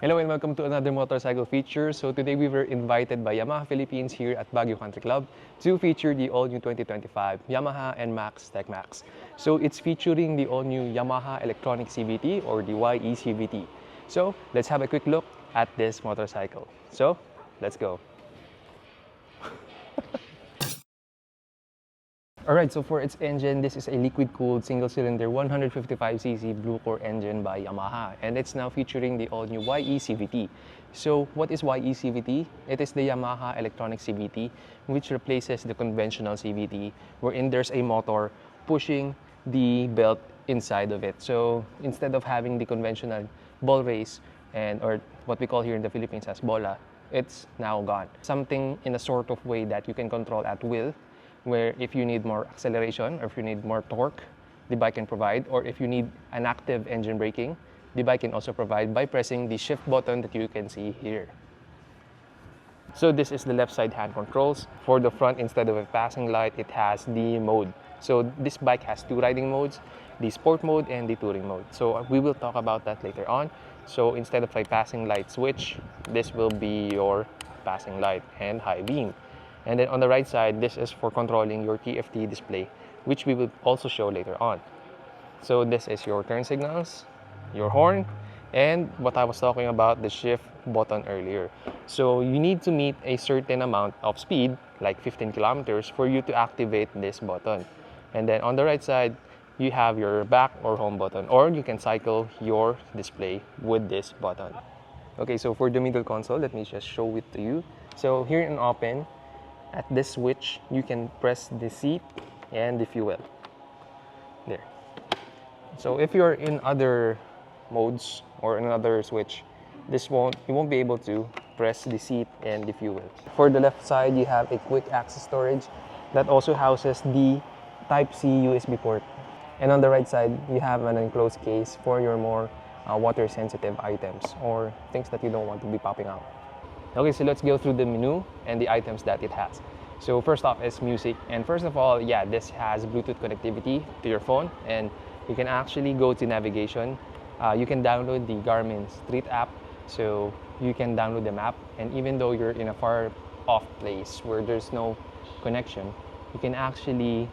Hello and welcome to another motorcycle feature. So today we were invited by Yamaha Philippines here at Baguio Country Club to feature the all-new 2025 Yamaha NMax Tech Max. So it's featuring the all-new Yamaha Electronic CVT or the YECVT. So let's have a quick look at this motorcycle. So let's go. Alright, so for its engine, this is a liquid-cooled single-cylinder 155cc Blue Core engine by Yamaha, and it's now featuring the all-new YECVT. So what is YECVT? It is the Yamaha Electronic CVT, which replaces the conventional CVT, wherein there's a motor pushing the belt inside of it. So instead of having the conventional ball race, or what we call here in the Philippines as bola, it's now gone. Something in a sort of way that you can control at will, where if you need more acceleration or if you need more torque, the bike can provide, or if you need an active engine braking, the bike can also provide by pressing the shift button that you can see here. So this is the left side hand controls. For the front, instead of a passing light, it has the mode. So this bike has two riding modes, the sport mode and the touring mode. So we will talk about that later on. So instead of a passing light switch, this will be your passing light and high beam. And then on the right side, this is for controlling your TFT display, which we will also show later on. So this is your turn signals, your horn, and what I was talking about, the shift button earlier. So you need to meet a certain amount of speed, like 15 kilometers, for you to activate this button. And then on the right side, you have your back or home button, or you can cycle your display with this button. Okay, so for the middle console, let me just show it to you. So here in open, at this switch, you can press the seat and the fuel. There. So if you're in other modes or in another switch, you won't be able to press the seat and the fuel. For the left side, you have a quick access storage that also houses the Type-C USB port. And on the right side, you have an enclosed case for your more water-sensitive items or things that you don't want to be popping out. Okay, so let's go through the menu and the items that it has. So first off is music. And first of all, yeah, this has Bluetooth connectivity to your phone, and you can actually go to navigation. You can download the Garmin Street app, so you can download the map. And even though you're in a far off place where there's no connection, you can actually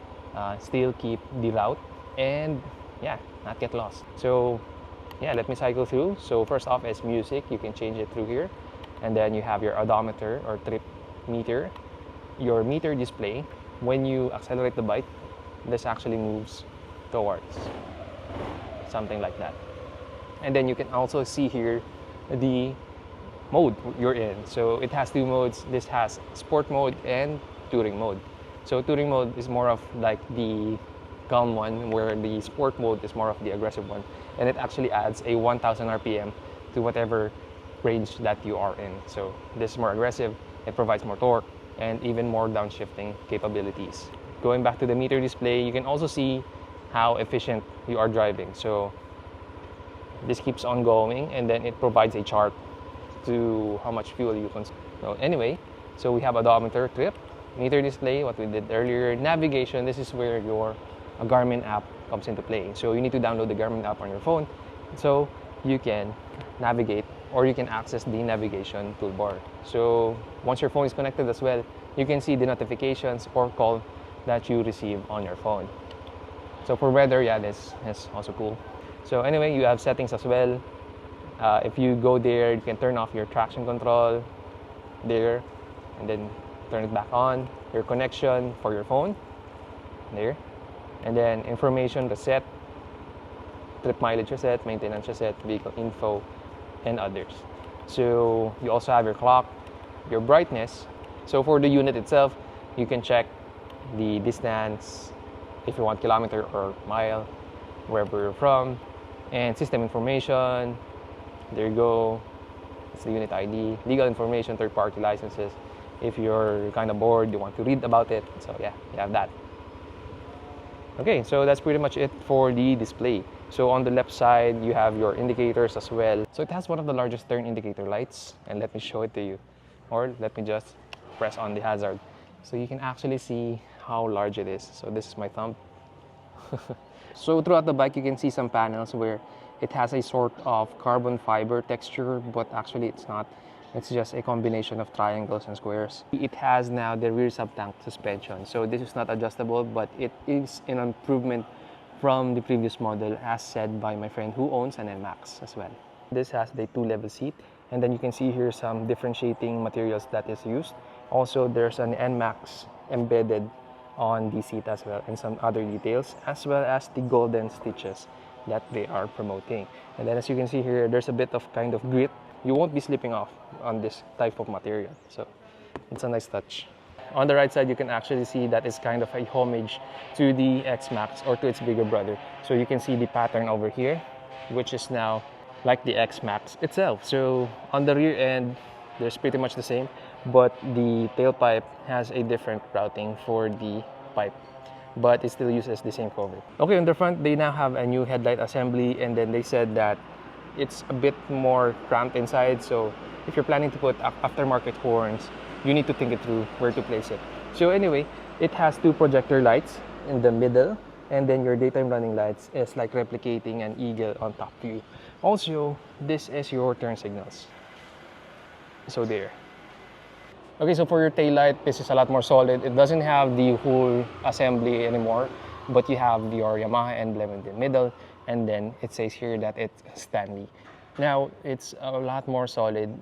still keep the route and yeah, not get lost. So yeah, let me cycle through. So first off is music. You can change it through here. And then you have your odometer or trip meter, your meter display. When you accelerate the bike, this actually moves towards something like that. And then you can also see here the mode you're in. So it has two modes. This has sport mode and touring mode. So touring mode is more of like the calm one, where the sport mode is more of the aggressive one. And it actually adds a 1000 RPM to whatever range that you are in. So this is more aggressive, it provides more torque and even more downshifting capabilities. Going back to the meter display, you can also see how efficient you are driving. So this keeps on going, and then it provides a chart to how much fuel you consume. So anyway, so we have odometer, trip, meter display, what we did earlier, navigation. This is where your Garmin app comes into play. So you need to download the Garmin app on your phone so you can navigate, or you can access the navigation toolbar. So once your phone is connected as well, you can see the notifications or call that you receive on your phone. So for weather, yeah, this is also cool. So anyway, you have settings as well. If you go there, you can turn off your traction control there, and then turn it back on. Your connection for your phone there, and then information reset, trip mileage reset, maintenance reset, vehicle info, and others. So you also have your clock, your brightness. So for the unit itself, you can check the distance, if you want kilometer or mile, wherever you're from, and system information. There you go. It's the unit ID, legal information, third-party licenses. If you're kind of bored, you want to read about it. So yeah, you have that. Okay, so that's pretty much it for the display. So on the left side, you have your indicators as well. So it has one of the largest turn indicator lights, and let me show it to you. Or let me just press on the hazard. So you can actually see how large it is. So this is my thumb. So throughout the bike, you can see some panels where It has a sort of carbon fiber texture, but actually it's not. It's just a combination of triangles and squares. It has now the rear sub-tank suspension. So this is not adjustable, but it is an improvement from the previous model, as said by my friend who owns an NMax as well. This has the 2-level seat, and then you can see here some differentiating materials that is used. Also, there's an NMax embedded on the seat as well, and some other details, as well as the golden stitches that they are promoting. And then as you can see here, there's a bit of kind of grit. You won't be slipping off on this type of material, so it's a nice touch. On the right side, you can actually see that it's kind of a homage to the X-Max, or to its bigger brother. So you can see the pattern over here, which is now like the X-Max itself. So on the rear end, there's pretty much the same, but the tailpipe has a different routing for the pipe, but it still uses the same cover. Okay, on the front, they now have a new headlight assembly, and then they said that it's a bit more cramped inside. So if you're planning to put aftermarket horns, you need to think it through where to place it. So anyway, it has 2 projector lights in the middle, and then your daytime running lights is like replicating an eagle on top view. Also, this is your turn signals. So there. Okay, so for your tail light, this is a lot more solid. It doesn't have the whole assembly anymore, but you have your Yamaha emblem in the middle, and then it says here that it's Stanley. Now, it's a lot more solid,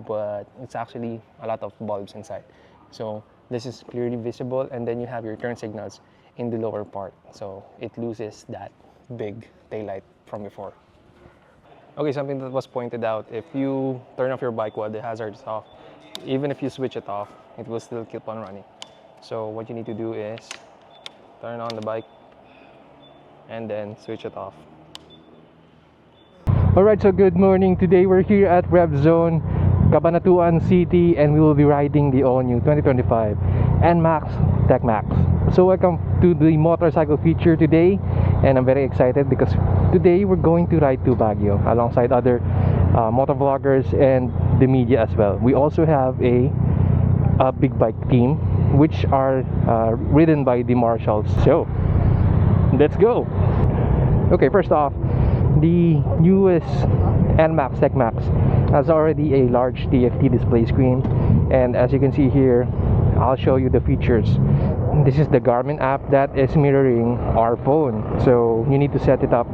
but it's actually a lot of bulbs inside. So this is clearly visible, and then you have your turn signals in the lower part. So it loses that big taillight from before. Okay, something that was pointed out, if you turn off your bike while the hazard is off, even if you switch it off, it will still keep on running. So what you need to do is turn on the bike and then switch it off. Alright, so good morning. Today we're here at Rev Zone, Cabanatuan City, and we will be riding the all-new 2025 NMax Tech Max. So welcome to the motorcycle feature today, and I'm very excited because today we're going to ride to Baguio alongside other motovloggers and the media as well. We also have a big bike team which are ridden by the marshals. So let's go. Okay, first off, the newest NMax Tech Max has already a large TFT display screen, and as you can see here, I'll show you the features. This is the Garmin app that is mirroring our phone, so you need to set it up,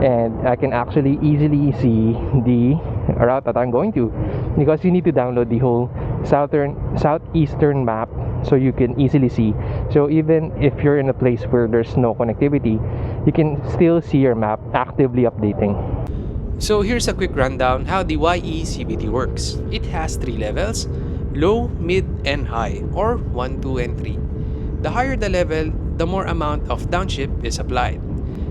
and I can actually easily see the route that I'm going to, because you need to download the whole southeastern map so you can easily see. So even if you're in a place where there's no connectivity, you can still see your map actively updating. So here's a quick rundown how the YECVT works. It has 3 levels: low, mid, and high, or 1, 2, and 3. The higher the level, the more amount of downshift is applied.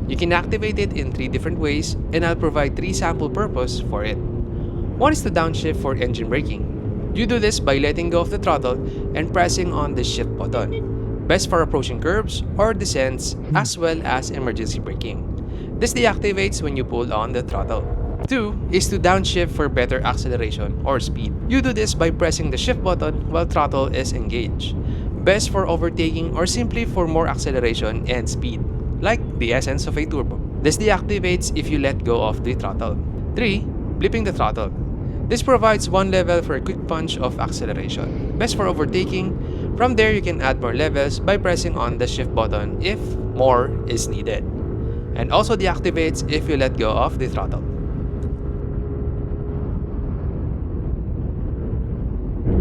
You can activate it in 3 different ways, and I'll provide 3 sample purpose for it. One is the downshift for engine braking. You do this by letting go of the throttle and pressing on the shift button. Best for approaching curves or descents, as well as emergency braking. This deactivates when you pull on the throttle. 2 is to downshift for better acceleration or speed. You do this by pressing the shift button while throttle is engaged. Best for overtaking or simply for more acceleration and speed, like the essence of a turbo. This deactivates if you let go of the throttle. 3. Blipping the throttle. This provides 1 level for a quick punch of acceleration. Best for overtaking. From there, you can add more levels by pressing on the shift button if more is needed. And also deactivates if you let go of the throttle.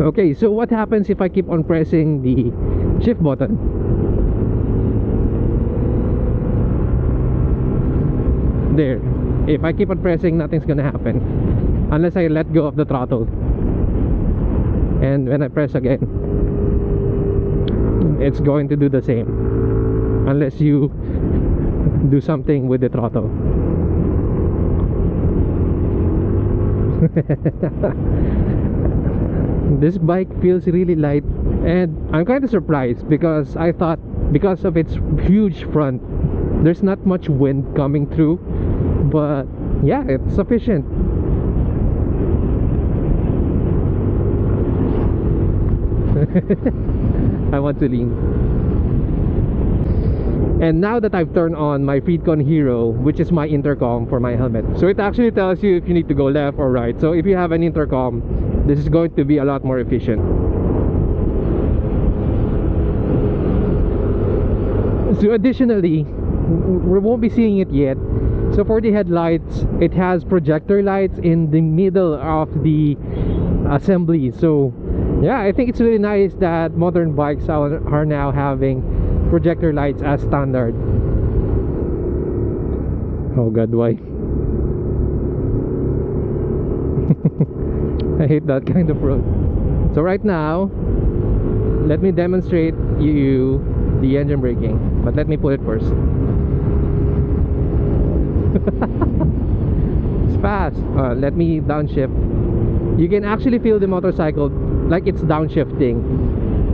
Okay, so what happens if I keep on pressing the shift button? There. If I keep on pressing, nothing's gonna happen unless I let go of the throttle. And when I press again, it's going to do the same unless you do something with the throttle. This bike feels really light, and I'm kind of surprised because I thought because of its huge front there's not much wind coming through, but yeah, it's sufficient. I want to lean. And now that I've turned on my Freedcon Hero, which is my intercom for my helmet, so it actually tells you if you need to go left or right. So if you have an intercom, this is going to be a lot more efficient. So additionally, we won't be seeing it yet. So for the headlights, it has projector lights in the middle of the assembly. So yeah, I think it's really nice that modern bikes are now having projector lights as standard. Oh god, why? I hate that kind of road. So right now, let me demonstrate you the engine braking, but let me pull it first. It's fast. Let me downshift. You can actually feel the motorcycle like it's downshifting,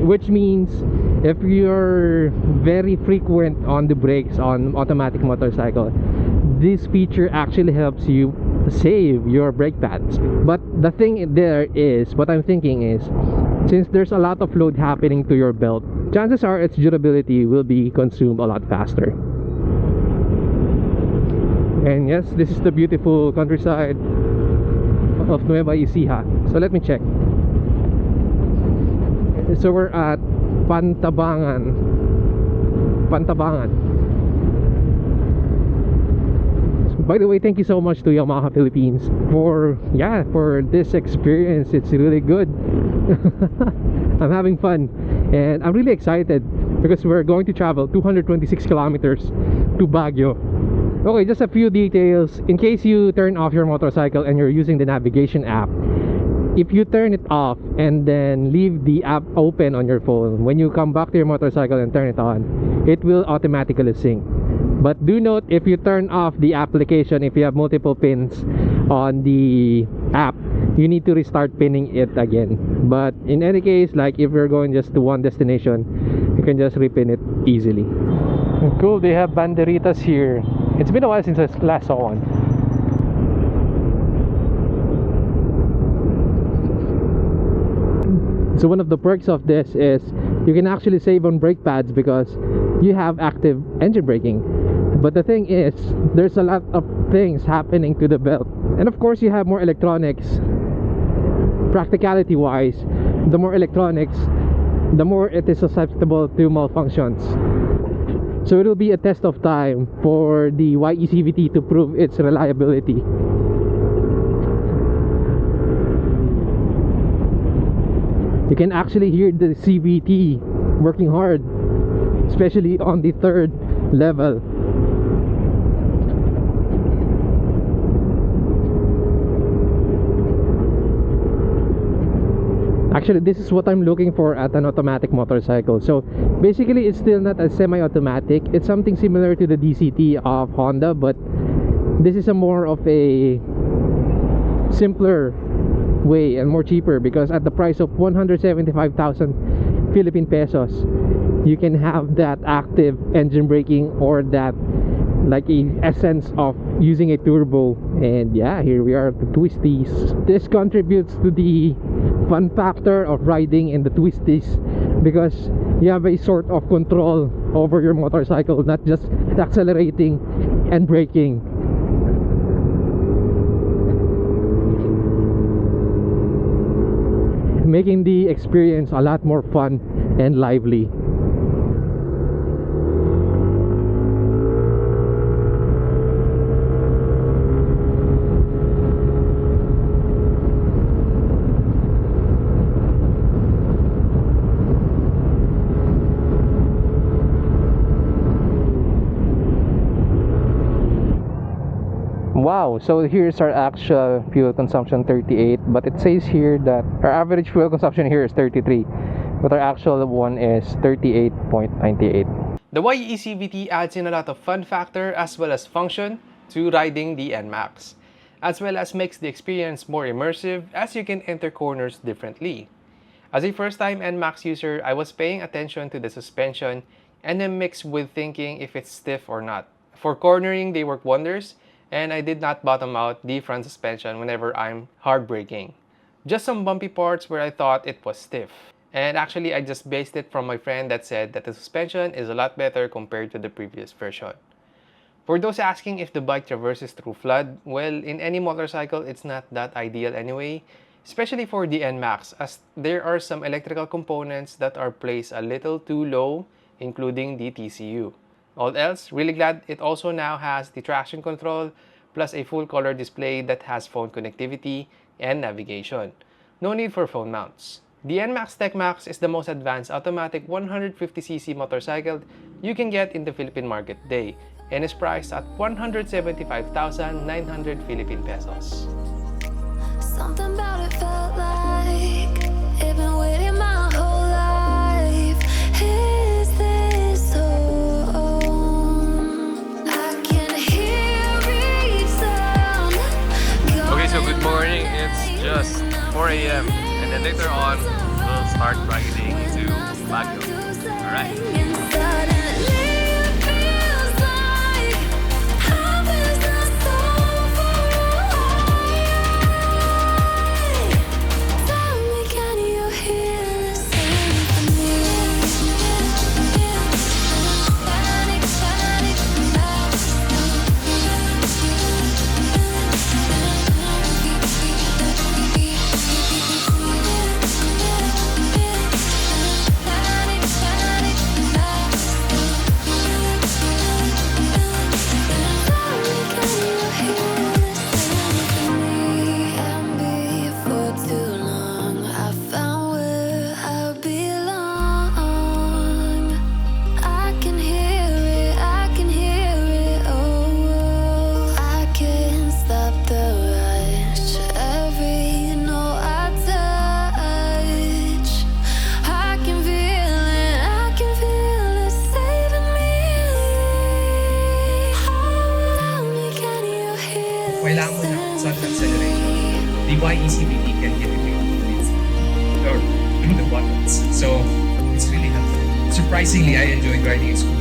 which means if you're very frequent on the brakes on automatic motorcycle, this feature actually helps you save your brake pads. But the thing there is, what I'm thinking is, since there's a lot of load happening to your belt, chances are its durability will be consumed a lot faster. And yes, this is the beautiful countryside of Nueva Ecija. So let me check. So we're at Pantabangan. By the way, thank you so much to Yamaha Philippines for this experience. It's really good. I'm having fun and I'm really excited because we're going to travel 226 kilometers to Baguio. Okay, just a few details in case you turn off your motorcycle and you're using the navigation app. If you turn it off and then leave the app open on your phone, when you come back to your motorcycle and turn it on, it will automatically sync. But do note, if you turn off the application, if you have multiple pins on the app, you need to restart pinning it again. But in any case, like if you're going just to one destination, you can just repin it easily. Cool, they have banderitas here. It's been a while since I last saw one. So one of the perks of this is you can actually save on brake pads because you have active engine braking. But the thing is, there's a lot of things happening to the belt, and of course you have more electronics. Practicality wise, the more electronics, the more it is susceptible to malfunctions. So it will be a test of time for the YECVT to prove its reliability. You can actually hear the CVT working hard, especially on the third level. Actually, this is what I'm looking for at an automatic motorcycle. So basically, it's still not a semi-automatic. It's something similar to the DCT of Honda, but this is a more of a simpler way and more cheaper, because at the price of 175,000 Philippine pesos, you can have that active engine braking or that like a essence of using a turbo. And yeah, here we are at the twisties. This contributes to the fun factor of riding in the twisties because you have a sort of control over your motorcycle, not just accelerating and braking. Making the experience a lot more fun and lively. Wow, so here's our actual fuel consumption, 38, but it says here that our average fuel consumption here is 33, but our actual one is 38.98. The YECVT adds in a lot of fun factor as well as function to riding the NMax, as well as makes the experience more immersive as you can enter corners differently. As a first-time NMax user, I was paying attention to the suspension and then mixed with thinking if it's stiff or not. For cornering, they work wonders, and I did not bottom out the front suspension whenever I'm hard braking. Just some bumpy parts where I thought it was stiff. And actually, I just based it from my friend that said that the suspension is a lot better compared to the previous version. For those asking if the bike traverses through flood, well, in any motorcycle, it's not that ideal anyway, especially for the NMax, as there are some electrical components that are placed a little too low, including the TCU. All else, really glad it also now has the traction control, plus a full color display that has phone connectivity and navigation. No need for phone mounts. The NMax Tech Max is the most advanced automatic 150cc motorcycle you can get in the Philippine market today, and is priced at 175,900 Philippine pesos. Something about it felt like I've been waiting my whole life. Is this so? I can hear each sound. Okay, so good morning. It's just 4 a.m. and then later on we'll start riding to Baguio. Alright. Kailangan mo na sa acceleration. The YECVT can give you or the buttons. So it's really helpful. Surprisingly, I enjoyed riding in school.